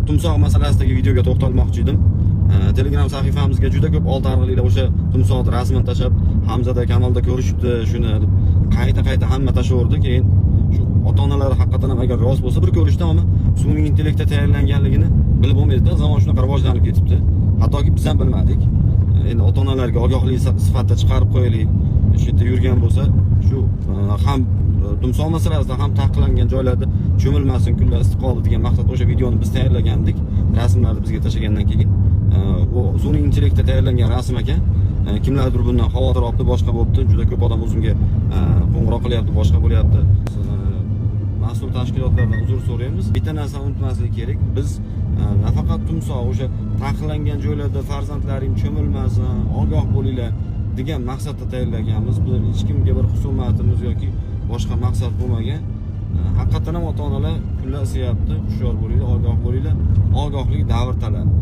tumsoq masalasidagi videoga to'xtalmoqchi edim. Telegram sahifamizga juda ko'p olti arg'ililar o'sha tumsoqni rasmini tashab, Hamzada kanalda ko'rishibdi, shuni qayta hamma tashaverdi. Keyin shu ota-onalar haqiqatan ham agar rost bo'lsa bir ko'rishdi, ammo sun'iy intellektda tayyorlanganligini bilib bo'lmaydi. Zamon shunaqa rivojlanib ketibdi. Hattoki biz ham bilmadik. Endi ota-onalarga ogohlik sifatida chiqarib qo'yaylik. Shu yerda yurgan bo'lsa, shu ham tumsoq masalasida ham taqiqlangan joylarda cho'milmasin, kunlar issiq qoldi degan maqsad o'sha videoni biz tayyorlagandik. Rasmlarni bizga tashlagandan keyin u sun'iy intellektda tayyorlangan rasm ekan. Kimlardir bundan xavotir olibdi, boshqa bo'libdi. Juda ko'p odam o'zimga qo'ng'iroq qilyapti, boshqa bo'lyapti. Mas'ul tashkilotlardan uzr so'raymiz. Bitta narsani unutmaslik kerak. Biz nafaqat tumsoq, o'sha taqiqlangan joylarda farzandlaring cho'milmasin, ogoh bo'linglar degan maqsadda tayyorlaganmiz. Bu hech kimga bir husumatimiz yoki boshqa maqsad bo'lmagan. Haqiqatan ham ota-onalar kunlar isiyapti, hushyor bo'linglar, ogoh bo'linglar. Ogohlik davr talabi.